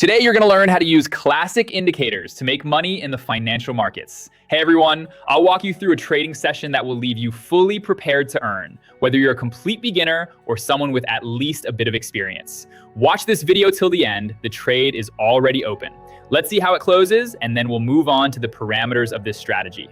Today, you're going to learn how to use classic indicators to make money in the financial markets. Hey everyone, I'll walk you through a trading session that will leave you fully prepared to earn, whether you're a complete beginner or someone with at least a bit of experience. Watch this video till the end. The trade is already open. Let's see how it closes, and then we'll move on to the parameters of this strategy.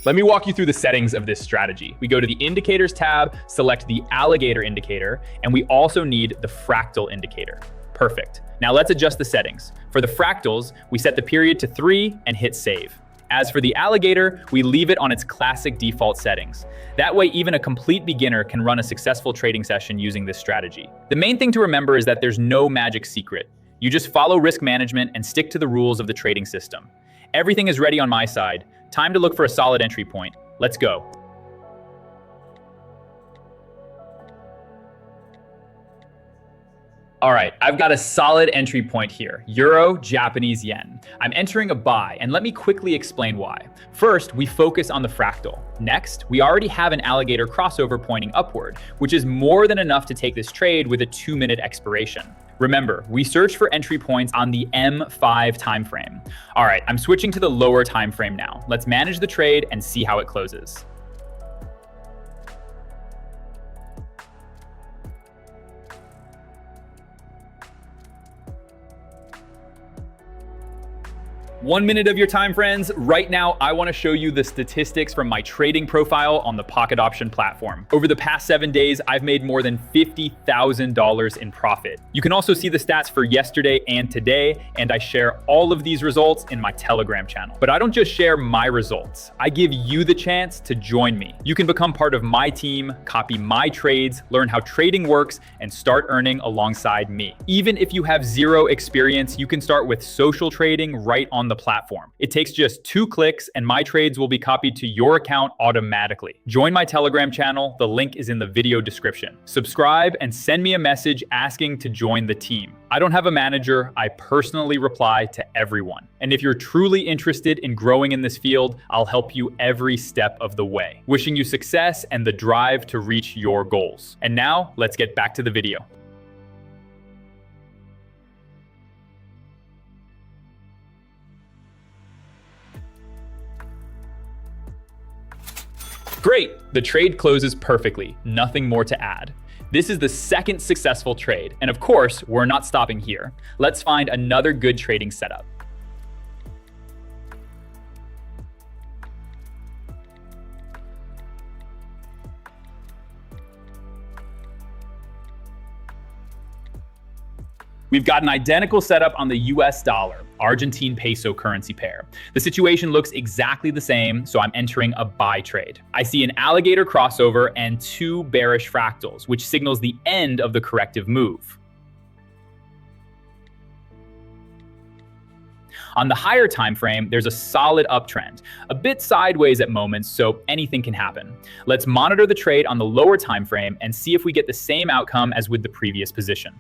Let me walk you through the settings of this strategy. We go to the Indicators tab, select the Alligator indicator, and we also need the Fractal indicator. Perfect. Now let's adjust the settings. For the fractals, we set the period to 3 and hit Save. As for the Alligator, we leave it on its classic default settings. That way, even a complete beginner can run a successful trading session using this strategy. The main thing to remember is that there's no magic secret. You just follow risk management and stick to the rules of the trading system. Everything is ready on my side. Time to look for a solid entry point. Let's go. All right, I've got a solid entry point here, Euro, Japanese yen. I'm entering a buy, and let me quickly explain why. First, we focus on the fractal. Next, we already have an alligator crossover pointing upward, which is more than enough to take this trade with a 2-minute expiration. Remember, we search for entry points on the M5 timeframe. All right, I'm switching to the lower timeframe now. Let's manage the trade and see how it closes. One minute of your time, friends. Right now, I want to show you the statistics from my trading profile on the Pocket Option platform. Over the past 7 days, I've made more than $50,000 in profit. You can also see the stats for yesterday and today, and I share all of these results in my Telegram channel. But I don't just share my results. I give you the chance to join me. You can become part of my team, copy my trades, learn how trading works, and start earning alongside me. Even if you have zero experience, you can start with social trading right on the platform. It takes just 2 clicks and my trades will be copied to your account automatically. Join my Telegram channel. The link is in the video description. Subscribe and send me a message asking to join the team. I don't have a manager. I personally reply to everyone. And if you're truly interested in growing in this field, I'll help you every step of the way. Wishing you success and the drive to reach your goals. And now let's get back to the video. Great, the trade closes perfectly, nothing more to add. This is the second successful trade, and of course, we're not stopping here. Let's find another good trading setup. We've got an identical setup on the US dollar, Argentine peso currency pair. The situation looks exactly the same, so I'm entering a buy trade. I see an alligator crossover and 2 bearish fractals, which signals the end of the corrective move. On the higher time frame, there's a solid uptrend, a bit sideways at moments, so anything can happen. Let's monitor the trade on the lower time frame and see if we get the same outcome as with the previous position.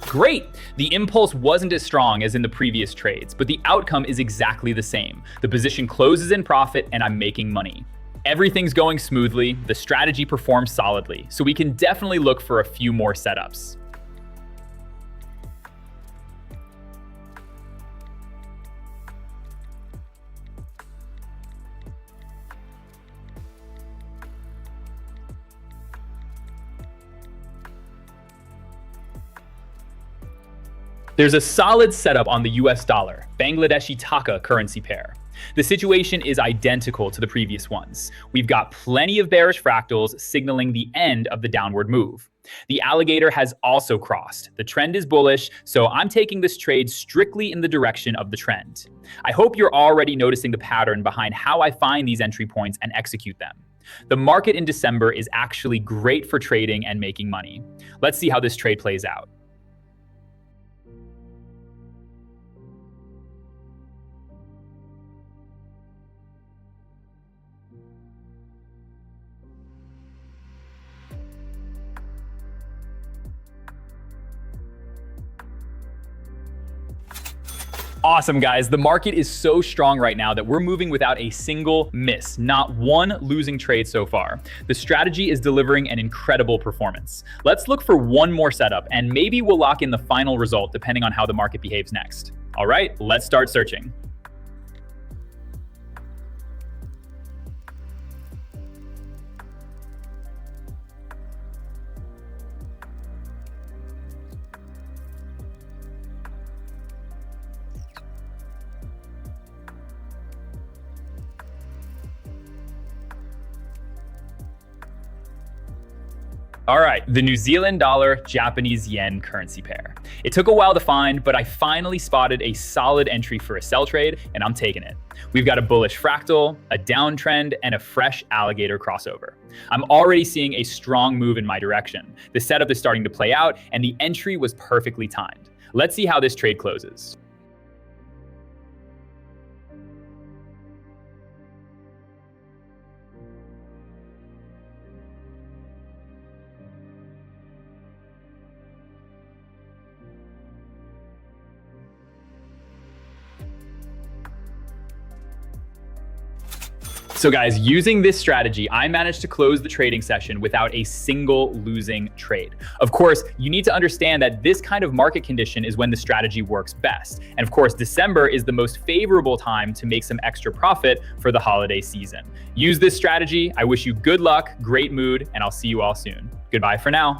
Great! The impulse wasn't as strong as in the previous trades, but the outcome is exactly the same. The position closes in profit and I'm making money. Everything's going smoothly, the strategy performs solidly, so we can definitely look for a few more setups. There's a solid setup on the US dollar, Bangladeshi taka currency pair. The situation is identical to the previous ones. We've got plenty of bearish fractals signaling the end of the downward move. The alligator has also crossed. The trend is bullish, so I'm taking this trade strictly in the direction of the trend. I hope you're already noticing the pattern behind how I find these entry points and execute them. The market in December is actually great for trading and making money. Let's see how this trade plays out. Awesome, guys. The market is so strong right now that we're moving without a single miss, not one losing trade so far. The strategy is delivering an incredible performance. Let's look for one more setup, and maybe we'll lock in the final result depending on how the market behaves next. All right, let's start searching. All right, the New Zealand dollar Japanese yen currency pair. It took a while to find, but I finally spotted a solid entry for a sell trade, and I'm taking it. We've got a bullish fractal, a downtrend, and a fresh alligator crossover. I'm already seeing a strong move in my direction. The setup is starting to play out, and the entry was perfectly timed. Let's see how this trade closes. So guys, using this strategy, I managed to close the trading session without a single losing trade. Of course, you need to understand that this kind of market condition is when the strategy works best. And of course, December is the most favorable time to make some extra profit for the holiday season. Use this strategy. I wish you good luck, great mood, and I'll see you all soon. Goodbye for now.